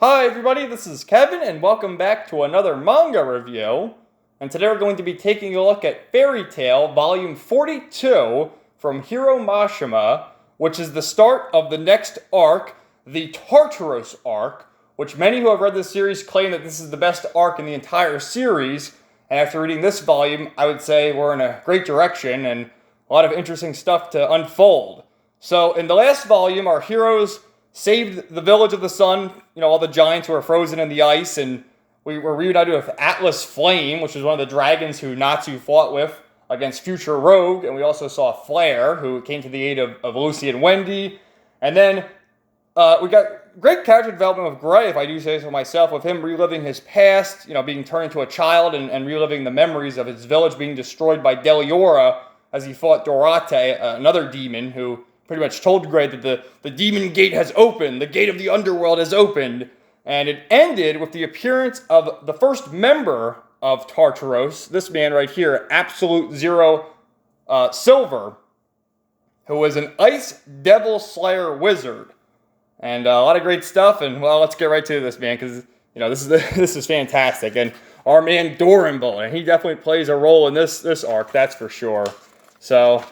Hi everybody, this is Kevin and welcome back to another manga review. And today we're going to be taking a look at Fairy Tail Volume 42 from Hiro Mashima, which is the start of the next arc, the Tartaros arc, which many who have read this series claim that this is the best arc in the entire series. And after reading this volume, I would say we're in a great direction and a lot of interesting stuff to unfold. So in the last volume, our heroes saved the village of the sun, all the giants who were frozen in the ice, and we were reunited with Atlas Flame, which was one of the dragons who Natsu fought with against Future Rogue, and we also saw Flare, who came to the aid of Lucy and Wendy. And then we got great character development with Gray, if I do say so myself, with him reliving his past, being turned into a child and reliving the memories of his village being destroyed by Deliora as he fought Dorate, another demon who pretty much told Gray that the demon gate has opened, the gate of the underworld has opened, and it ended with the appearance of the first member of Tartaros, this man right here, Absolute Zero Silver, who was an Ice Devil Slayer wizard. And a lot of great stuff, and well, let's get right to this, man, because, this is fantastic. And our man Doranville, and he definitely plays a role in this arc, that's for sure. So,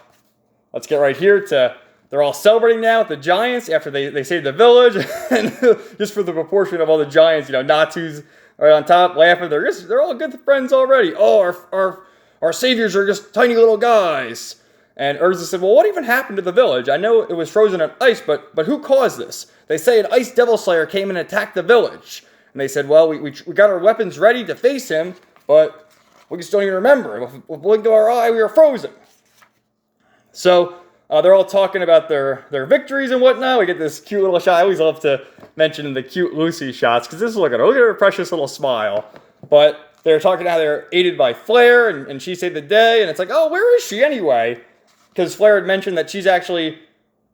let's get right here to... They're all celebrating now with the giants after they saved the village, and just for the proportion of all the giants, Natsu's right on top, laughing. They're all good friends already. Oh, our saviors are just tiny little guys. And Urza said, "Well, what even happened to the village? I know it was frozen in ice, but who caused this? They say an Ice Devil Slayer came and attacked the village." And they said, "Well, we got our weapons ready to face him, but we just don't even remember. With a blink of our eye, we were frozen." So they're all talking about their victories and whatnot. We get this cute little shot. I always love to mention the cute Lucy shots, because look at her precious little smile. But they're talking how they're aided by Flare, and she saved the day, and it's like, oh, where is she anyway? Because Flare had mentioned that she's actually,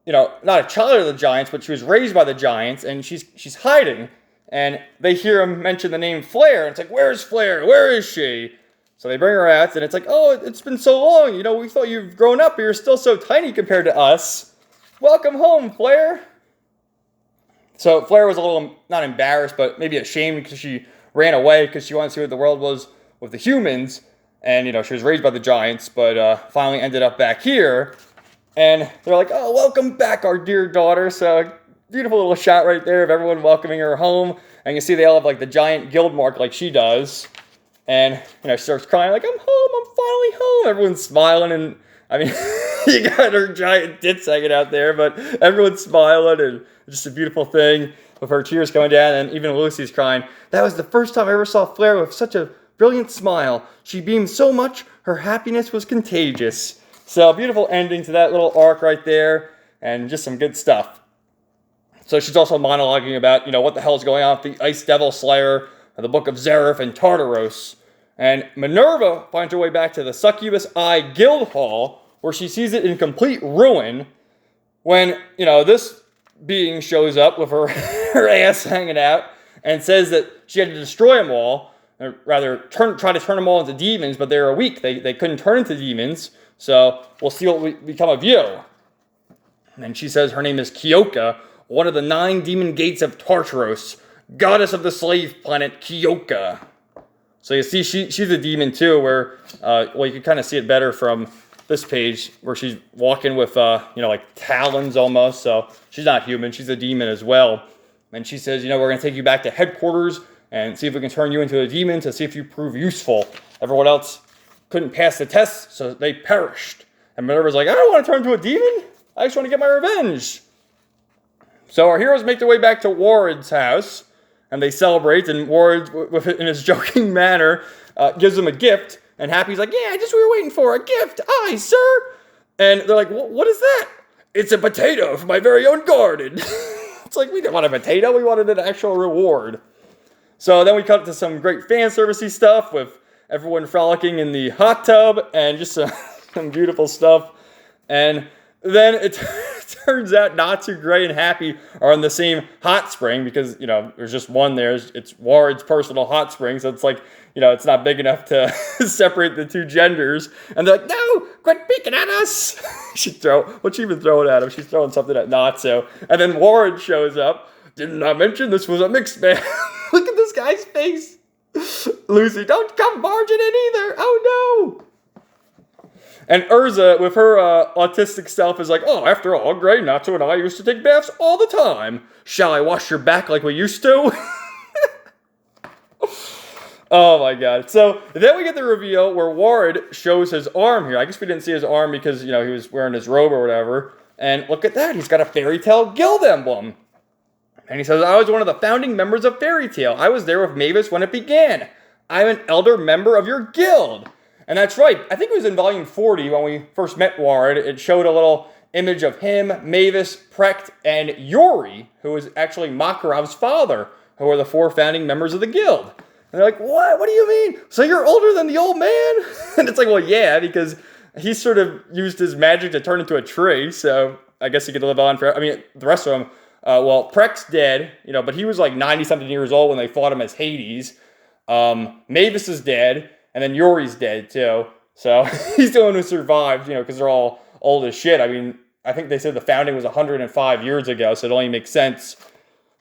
not a child of the giants, but she was raised by the giants, and she's hiding. And they hear him mention the name Flare, and it's like, where's Flare? Where is she? So they bring her out, and it's like, oh, it's been so long. We thought you've grown up, but you're still so tiny compared to us. Welcome home, Flare. So Flare was a little, not embarrassed, but maybe ashamed because she ran away because she wanted to see what the world was with the humans. And, she was raised by the giants, but finally ended up back here. And they're like, oh, welcome back, our dear daughter. So beautiful little shot right there of everyone welcoming her home. And you see they all have, the giant guild mark like she does. And, she starts crying like, I'm finally home. Everyone's smiling, and, you got her giant tits hanging out there, but everyone's smiling, and it's just a beautiful thing with her tears coming down, and even Lucy's crying. That was the first time I ever saw Flare with such a brilliant smile. She beamed so much, her happiness was contagious. So, beautiful ending to that little arc right there, and just some good stuff. So she's also monologuing about, what the hell is going on with the Ice Devil Slayer, the Book of Zerif, and Tartaros. And Minerva finds her way back to the Succubus Eye Guild Hall, where she sees it in complete ruin, when, this being shows up with her, her ass hanging out, and says that she had to destroy them all, or rather, try to turn them all into demons, but they were weak. They couldn't turn into demons, so we'll see what we become of you. And she says her name is Kyoka, one of the 9 demon gates of Tartaros, goddess of the slave planet Kyoka. So you see she's a demon too, where, you can kind of see it better from this page, where she's walking with, like talons almost. So she's not human, she's a demon as well. And she says, we're going to take you back to headquarters and see if we can turn you into a demon to see if you prove useful. Everyone else couldn't pass the test, so they perished. And Minerva's like, I don't want to turn into a demon. I just want to get my revenge. So our heroes make their way back to Warren's house, and they celebrate, and Ward, in his joking manner, gives them a gift, and Happy's like, yeah, just what we were waiting for, a gift, aye, sir. And they're like, what is that? It's a potato from my very own garden. It's like, we didn't want a potato, we wanted an actual reward. So then we cut to some great fan servicey stuff, with everyone frolicking in the hot tub, and just some beautiful stuff. And then it turns out Natsu, Gray, and Happy are in the same hot spring, because, there's just one there. It's Ward's personal hot spring, so it's like, it's not big enough to separate the two genders. And they're like, no, quit peeking at us. What's she even throwing at him? She's throwing something at Natsu. And then Ward shows up, Didn't I mention this was a mixed bag? Look at this guy's face. Lucy, don't come barging in either. Oh, no. And Urza, with her autistic self, is like, oh, after all, Gray, Natsu, and I used to take baths all the time. Shall I wash your back like we used to? Oh, my God. So then we get the reveal where Ward shows his arm here. I guess we didn't see his arm because, he was wearing his robe or whatever. And look at that. He's got a Fairy Tail Guild emblem. And he says, I was one of the founding members of Fairy Tail. I was there with Mavis when it began. I'm an elder member of your guild. And that's right. I think it was in volume 40 when we first met Ward. It showed a little image of him, Mavis, Precht, and Yori, who was actually Makarov's father, who are the 4 founding members of the guild. And they're like, what? What do you mean? So you're older than the old man? And it's like, well, yeah, because he sort of used his magic to turn into a tree. So I guess he could live on forever. I mean, the rest of them, Precht's dead, but he was like 90-something years old when they fought him as Hades. Mavis is dead, and then Yori's dead, too. So he's the one who survived, because they're all old as shit. I mean, I think they said the founding was 105 years ago, so it only makes sense.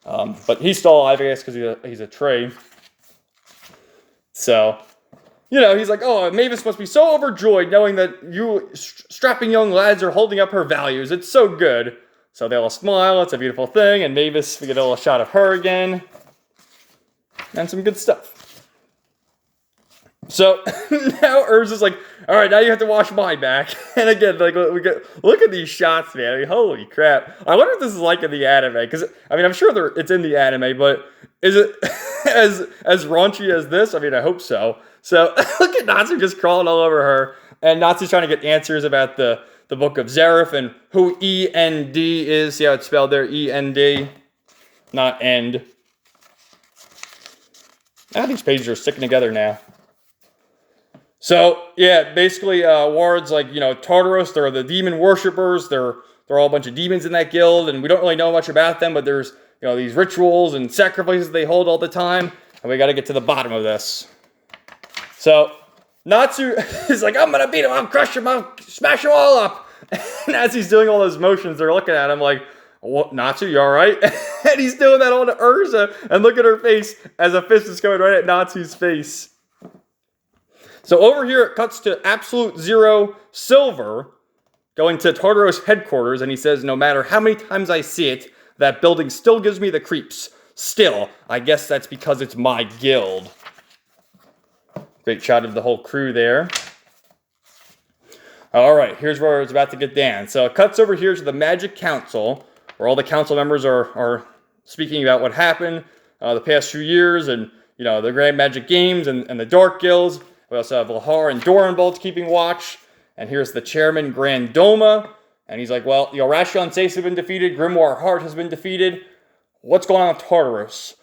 But he's still alive, I guess, because he's a tree. So, he's like, oh, Mavis must be so overjoyed knowing that you strapping young lads are holding up her values. It's so good. So they all smile. It's a beautiful thing. And Mavis, we get a little shot of her again. And some good stuff. So now Urza's like, all right, now you have to wash my back. And again, like, look at these shots, man. I mean, holy crap. I wonder if this is like in the anime. Because, I mean, I'm sure it's in the anime, but is it as raunchy as this? I mean, I hope so. So look at Natsu just crawling all over her. And Natsu's trying to get answers about the Book of Zareth and who E-N-D is. See how it's spelled there? E-N-D. Not end. These pages are sticking together now. So, yeah, basically, Ward's like, Tartaros, they're the demon worshippers. They're all a bunch of demons in that guild, and we don't really know much about them, but there's, these rituals and sacrifices they hold all the time, and we got to get to the bottom of this. So, Natsu is like, I'm going to beat him, I'll crush him, I'll smash him all up. And as he's doing all those motions, they're looking at him like, what, Natsu, you all right? And he's doing that all to Urza, and look at her face as a fist is going right at Natsu's face. So over here, it cuts to Absolute Zero Silver, going to Tartaros headquarters, and he says, no matter how many times I see it, that building still gives me the creeps. Still, I guess that's because it's my guild. Great shot of the whole crew there. All right, here's where it's about to get down. So it cuts over here to the Magic Council, where all the council members are speaking about what happened the past few years, and, the Grand Magic Games and the Dark Guilds. We also have Lahar and Doranbolt keeping watch. And here's the chairman, Grand Doma. And he's like, well, the Orashion Sace have been defeated. Grimoire Heart has been defeated. What's going on with Tartaros?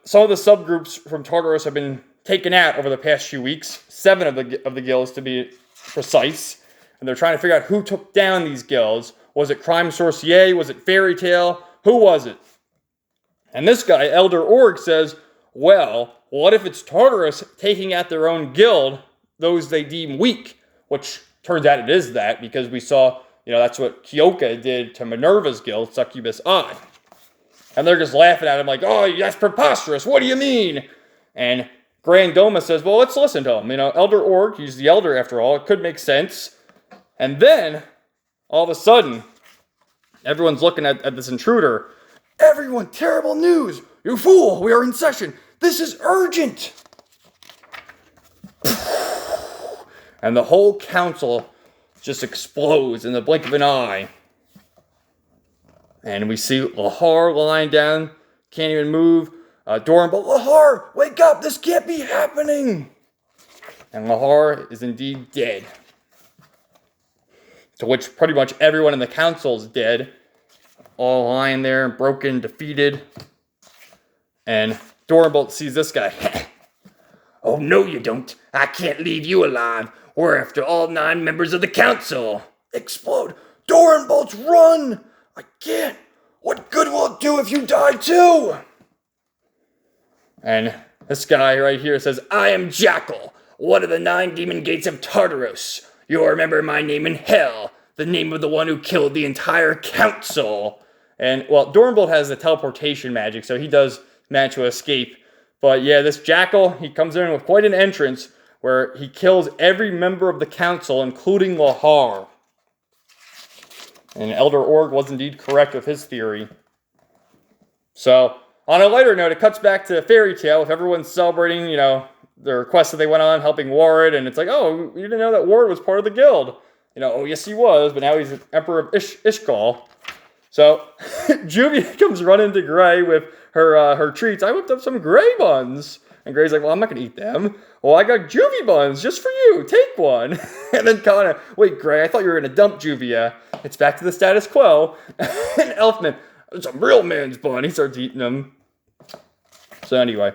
Some of the subgroups from Tartaros have been taken out over the past few weeks. 7 of the guilds, to be precise. And they're trying to figure out who took down these guilds. Was it Crime Sorcier? Was it Fairy Tail? Who was it? And this guy, Elder Org, says, well, what if it's Tartaros taking out their own guild, those they deem weak? Which turns out it is that, because we saw, that's what Kyoka did to Minerva's guild, Succubus Eye. And they're just laughing at him like, oh, that's preposterous, what do you mean? And Grand Doma says, well, let's listen to him. Elder Org, he's the elder after all, it could make sense. And then, all of a sudden, everyone's looking at this intruder. Everyone, terrible news! You fool, we are in session. This is urgent! And the whole council just explodes in the blink of an eye. And we see Lahar lying down, can't even move. Doran, but Lahar, wake up, this can't be happening! And Lahar is indeed dead. To which pretty much everyone in the council is dead. All lying there, broken, defeated. And Doranbolt sees this guy. Oh, no, you don't. I can't leave you alive. We're after all 9 members of the council. Explode. Doranbolts, run! I can't. What good will it do if you die too? And this guy right here says, I am Jackal, one of the 9 demon gates of Tartaros. You'll remember my name in hell, the name of the one who killed the entire council. And, well, Dornbolt has the teleportation magic, so he does manage to escape. But, yeah, this Jackal, he comes in with quite an entrance where he kills every member of the council, including Lahar. And Elder Org was indeed correct with his theory. So, on a lighter note, it cuts back to Fairy Tale with everyone celebrating, the quest that they went on, helping Ward, and it's like, oh, you didn't know that Ward was part of the guild. Oh, yes he was, but now he's Emperor of Ishgal. So, Juvia comes running to Gray with her treats. I whipped up some Gray buns. And Gray's like, well, I'm not going to eat them. Well, I got Juvie buns just for you. Take one. And then Connor, wait, Gray, I thought you were going to dump Juvia. It's back to the status quo. And Elfman, it's a real man's bun. He starts eating them. So anyway,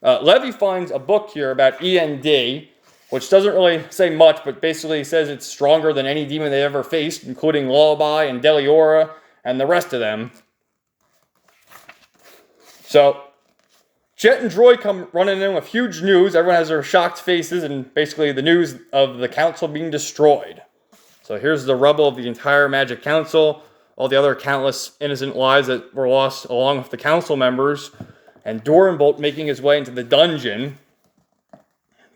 Levy finds a book here about END, which doesn't really say much, but basically says it's stronger than any demon they ever faced, including Lullaby and Deliora and the rest of them. So Jet and Droid come running in with huge news. Everyone has their shocked faces and basically the news of the council being destroyed. So here's the rubble of the entire Magic Council, all the other countless innocent lives that were lost along with the council members, and Dornbolt making his way into the dungeon,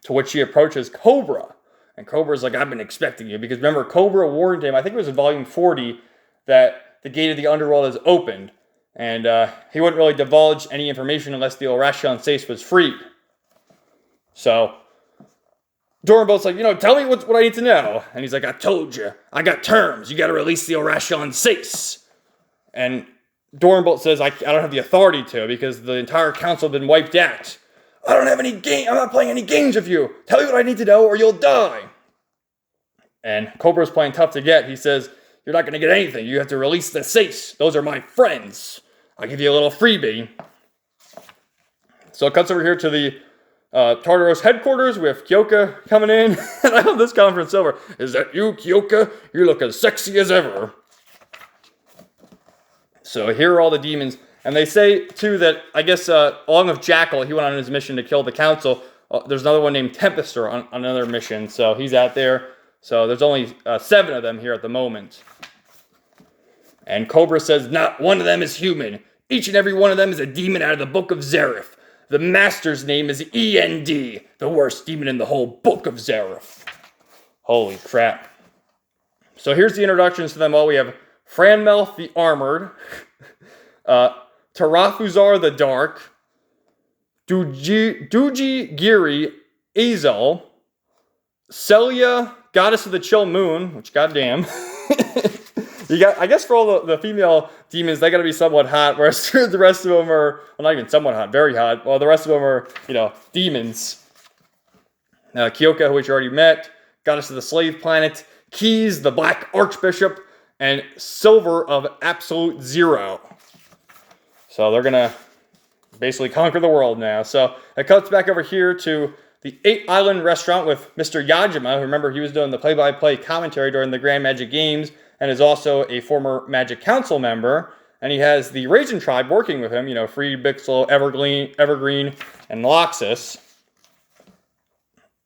to which he approaches Cobra. And Cobra's like, I've been expecting you, because remember, Cobra warned him, I think it was in volume 40, that the gate of the underworld is opened. And he wouldn't really divulge any information unless the Orashion Sace was freed. So Dornbolt's like, tell me what I need to know. And he's like, I told you. I got terms. You got to release the Orashion Sace. And Dornbolt says, I don't have the authority to, because the entire council has been wiped out. I don't have any game. I'm not playing any games with you. Tell me what I need to know or you'll die. And Cobra's playing tough to get. He says, you're not going to get anything. You have to release the Sace. Those are my friends. I'll give you a little freebie. So it cuts over here to the Tartaros headquarters with Kyoka coming in. And I love this conference over. Is that you, Kyoka? You look as sexy as ever. So here are all the demons. And they say, too, that I guess along with Jackal, he went on his mission to kill the council. There's another one named Tempester on another mission. So he's out there. So there's only 7 of them here at the moment. And Cobra says, not one of them is human. Each and every one of them is a demon out of the Book of Zareth. The master's name is END, the worst demon in the whole Book of Zareth. Holy crap. So here's the introductions to them all. We have Franmelth the Armored, Tarafuzar the Dark, Duji Giri Azel, Celia, Goddess of the Chill Moon, which goddamn. I guess for all the female demons, they gotta be somewhat hot, whereas the rest of them are, well, not even somewhat hot, very hot. Well, the rest of them are, demons. Kyoka, which you already met, Goddess of the Slave Planet, Keys, the Black Archbishop, and Silver of Absolute Zero. So they're gonna basically conquer the world now. So it cuts back over here to the 8 Island Restaurant with Mr. Yajima. Remember, he was doing the play-by-play commentary during the Grand Magic Games, and is also a former Magic Council member. And he has the Raisin Tribe working with him, Freed, Bixel, Evergreen, and Loxus.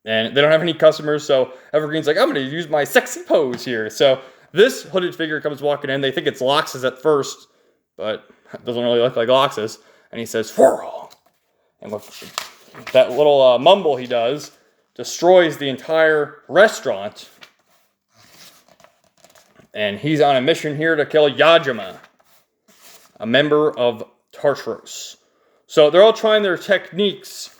And they don't have any customers, so Evergreen's like, I'm going to use my sexy pose here. So this hooded figure comes walking in. They think it's Loxus at first, but it doesn't really look like Loxus. And he says, whirl. And with that little mumble he does, destroys the entire restaurant. And he's on a mission here to kill Yajima, a member of Tartaros. So they're all trying their techniques,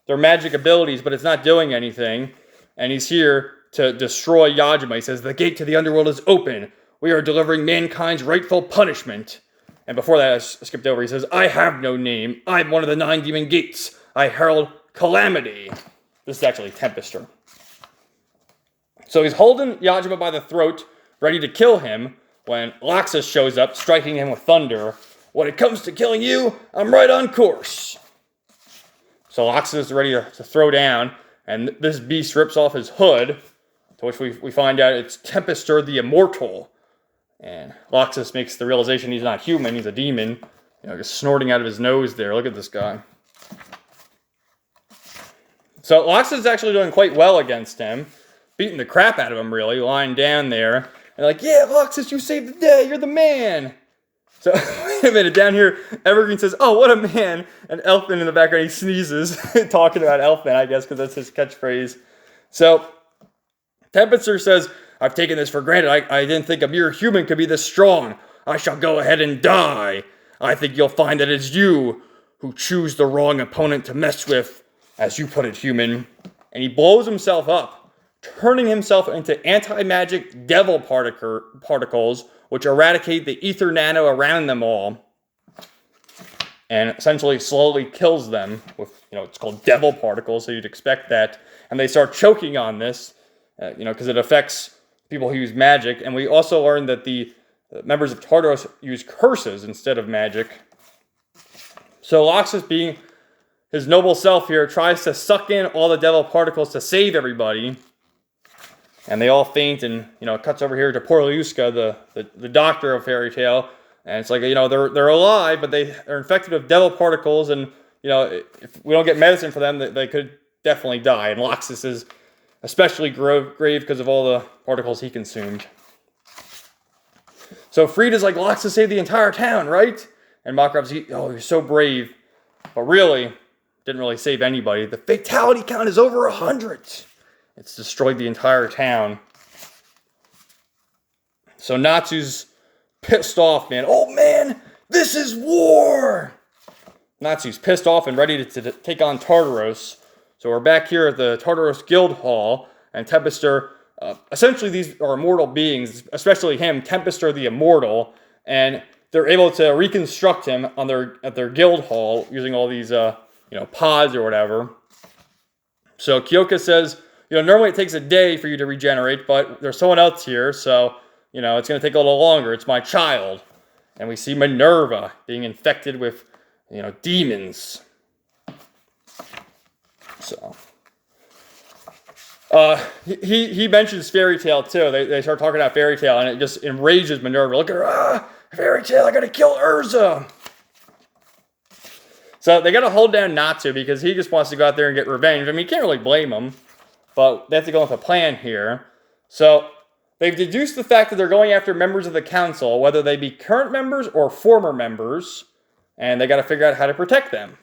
their magic abilities, but it's not doing anything. And he's here to destroy Yajima. He says, the gate to the underworld is open. We are delivering mankind's rightful punishment. And before that, I skipped over. He says, I have no name. I'm one of the 9 demon gates. I herald calamity. This is actually Tempester. So he's holding Yajima by the throat, ready to kill him, when Loxus shows up, striking him with thunder. When it comes to killing you, I'm right on course. So Loxus is ready to throw down, and this beast rips off his hood, to which we find out it's Tempester the Immortal. And Loxus makes the realization he's not human, he's a demon, just snorting out of his nose there. Look at this guy. So Loxus is actually doing quite well against him, beating the crap out of him, really, lying down there. And like, yeah, Loxus, you saved the day. You're the man. So, wait a minute, down here, Evergreen says, "Oh, what a man!" And Elfman in the background, he sneezes, talking about Elfman, I guess, because that's his catchphrase. So, Tempester says, "I've taken this for granted. I didn't think a mere human could be this strong. I shall go ahead and die. I think you'll find that it's you who choose the wrong opponent to mess with, as you put it, human." And he blows himself up, turning himself into anti-magic devil particles, which eradicate the ether nano around them all, and essentially slowly kills them with, it's called devil particles, so you'd expect that. And they start choking on this, because it affects people who use magic. And we also learned that the members of Tartaros use curses instead of magic. So Loxus, being his noble self here, tries to suck in all the devil particles to save everybody. And they all faint, and, it cuts over here to poor Liuska, the doctor of Fairy Tail. And it's like, they're alive, but they're infected with devil particles, and, if we don't get medicine for them, they could definitely die. And Loxus is especially grave because of all the particles he consumed. So Frieda's like, "Loxus saved the entire town, right?" And Makarov's, "You're so brave." But really, didn't really save anybody. The fatality count is over 100. It's destroyed the entire town. So Natsu's pissed off, man. "Oh, man, this is war!" Natsu's pissed off and ready to take on Tartaros. So we're back here at the Tartaros Guild Hall, and Tempester, essentially these are immortal beings, especially him, Tempester the Immortal, and they're able to reconstruct him at their guild hall using all these, pods or whatever. So Kyoka says, "Normally it takes a day for you to regenerate, but there's someone else here, so, it's going to take a little longer. It's my child." And we see Minerva being infected with, demons. So, he mentions Fairy Tail too. They start talking about Fairy Tail, and it just enrages Minerva. Look at her, Fairy Tail, I gotta kill Urza. So they gotta hold down Natsu because he just wants to go out there and get revenge. I mean, you can't really blame him, but they have to go with a plan here. So they've deduced the fact that they're going after members of the council, whether they be current members or former members, and they gotta figure out how to protect them.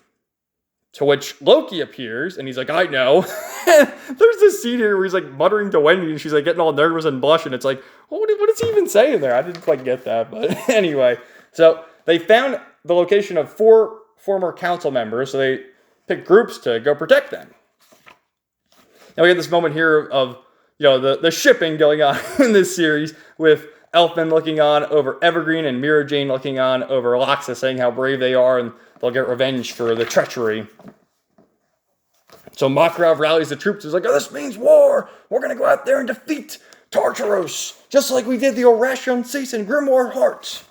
To which Loki appears, and he's like, "I know." There's this scene here where he's like muttering to Wendy, and she's like getting all nervous and blushing. It's like, what is he even saying there? I didn't quite get that, but anyway. So they found the location of 4 former council members, so they picked groups to go protect them. Now we get this moment here of, the shipping going on in this series, with Elfman looking on over Evergreen and Mira Jane looking on over Loxus, saying how brave they are and they'll get revenge for the treachery. So Makarov rallies the troops. He's like, "Oh, this means war. We're going to go out there and defeat Tartaros, just like we did the Oration Cease and Grimoire Heart."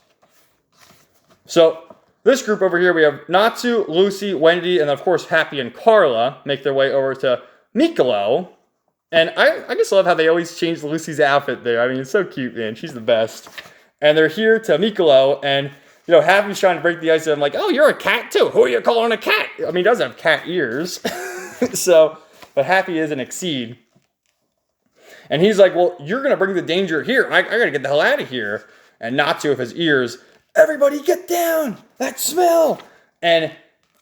So this group over here, we have Natsu, Lucy, Wendy, and of course Happy and Carla make their way over to Mikolo. And I just love how they always change Lucy's outfit there. I mean, it's so cute, man. She's the best. And they're here to Mikolo, and Happy's trying to break the ice. And I'm like, "Oh, you're a cat too. Who are you calling a cat?" I mean, he does have cat ears. But Happy is an Exceed. And he's like, "Well, you're going to bring the danger here. I got to get the hell out of here." And Natsu with his ears, "Everybody get down. That smell." And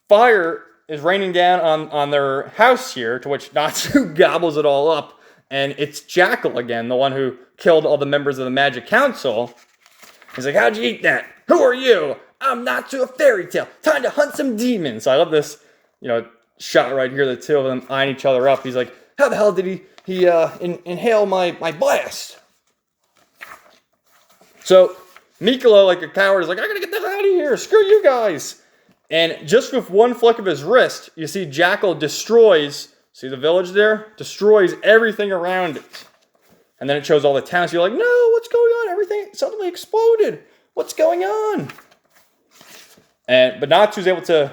fire is raining down on their house here, to which Natsu gobbles it all up. And it's Jackal again, the one who killed all the members of the Magic Council. He's like, "How'd you eat that? Who are you? I'm Natsu of Fairy Tail. Time to hunt some demons." So I love this, shot right here, the two of them eyeing each other up. He's like, "How the hell did he inhale my blast?" So Mikolo, like a coward, is like, "I gotta get the hell out of here. Screw you guys." And just with one flick of his wrist, you see Jackal destroys, see the village there? Destroys everything around it. And then it shows all the towns. You're like, "No, what's going on? Everything suddenly exploded. What's going on?" But Natsu's able to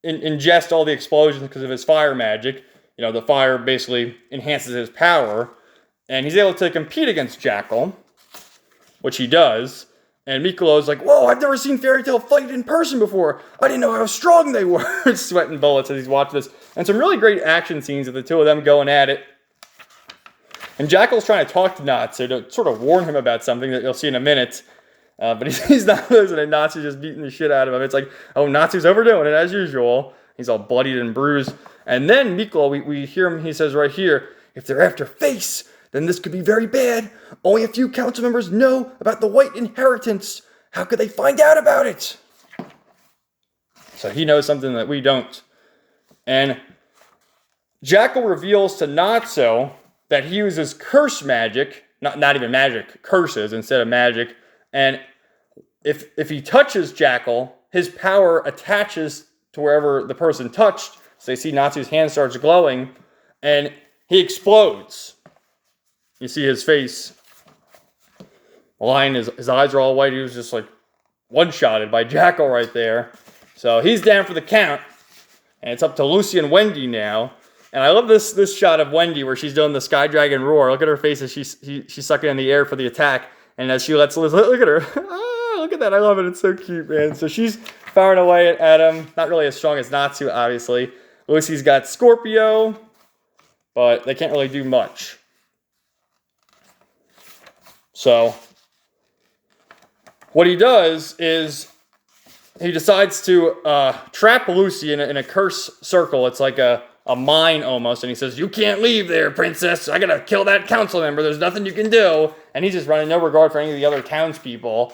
ingest all the explosions because of his fire magic. The fire basically enhances his power. And he's able to compete against Jackal, which he does. And Mikolo's like, "Whoa, I've never seen Fairy Tail fight in person before. I didn't know how strong they were." Sweating bullets as he's watching this. And some really great action scenes of the two of them going at it. And Jackal's trying to talk to Natsu to sort of warn him about something that you'll see in a minute. But he's not listening. Natsu's just beating the shit out of him. It's like, oh, Natsu's overdoing it as usual. He's all bloodied and bruised. And then Miklo, we hear him, he says right here, if they're after Face, then this could be very bad. Only a few council members know about the white inheritance. How could they find out about it? So he knows something that we don't. And Jackal reveals to Natsu that he uses curse magic, not even magic, curses instead of magic. And if he touches Jackal, his power attaches to wherever the person touched. So you see Natsu's hand starts glowing, and he explodes. You see his face. Lion, his eyes are all white. He was just like one-shotted by Jackal right there. So he's down for the count. And it's up to Lucy and Wendy now. And I love this shot of Wendy where she's doing the Sky Dragon roar. Look at her face as she's sucking in the air for the attack. And as she lets Liz, look at her. Look at that. I love it. It's so cute, man. So she's firing away at him. Not really as strong as Natsu, obviously. Lucy's got Scorpio. But they can't really do much. So what he does is he decides to trap Lucy in a curse circle. It's like a mine almost. And he says, you can't leave there, princess. I gotta kill that council member. There's nothing you can do. And he's just running no regard for any of the other townspeople.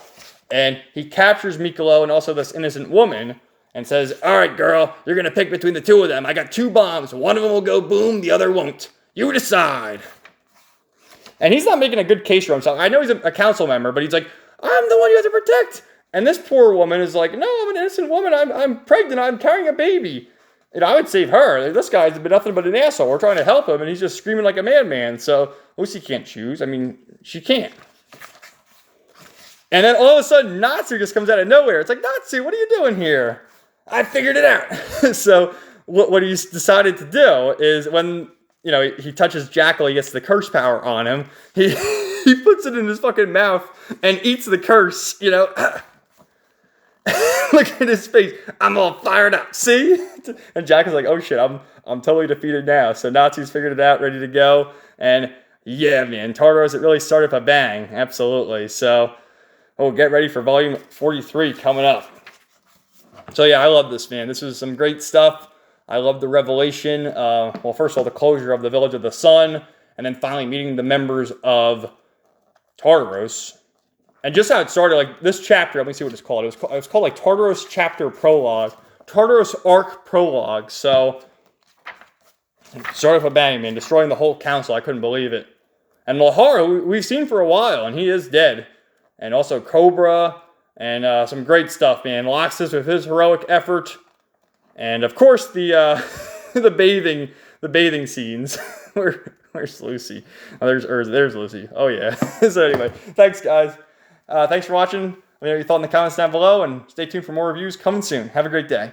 And he captures Miklo and also this innocent woman and says, all right, girl, you're gonna pick between the two of them. I got 2 bombs. One of them will go boom, the other won't. You decide. And he's not making a good case for himself. I know he's a council member, but he's like, I'm the one you have to protect. And this poor woman is like, no, I'm an innocent woman. I'm pregnant. I'm carrying a baby. And I would save her. This guy's been nothing but an asshole. We're trying to help him, and he's just screaming like a madman. So Lucy can't choose. I mean, she can't. And then all of a sudden, Natsu just comes out of nowhere. It's like, Natsu, what are you doing here? I figured it out. So what he decided to do is when, he touches Jackal, he gets the curse power on him. He puts it in his fucking mouth and eats the curse, Look at his face. I'm all fired up. See? And Jack is like, oh shit, I'm totally defeated now. So Natsu's figured it out, ready to go. And yeah, man, Tartaros, it really started with a bang. Absolutely. So we'll get ready for volume 43 coming up. So yeah, I love this, man. This is some great stuff. I love the revelation. Well, first of all, the closure of the Village of the Sun. And then finally meeting the members of Tartaros. And just how it started, like this chapter, let me see what it's called. It was called like Tartaros Chapter Prologue. Tartaros Arc Prologue. So, it started with a bang, man. Destroying the whole council. I couldn't believe it. And Lahar, we've seen for a while, and he is dead. And also Cobra, and some great stuff, man. Loxus with his heroic effort. And of course, the bathing scenes. Where's Lucy? Oh, there's Lucy. Oh, yeah. So anyway, thanks, guys. Thanks for watching. Let me know your thoughts in the comments down below, and stay tuned for more reviews coming soon. Have a great day.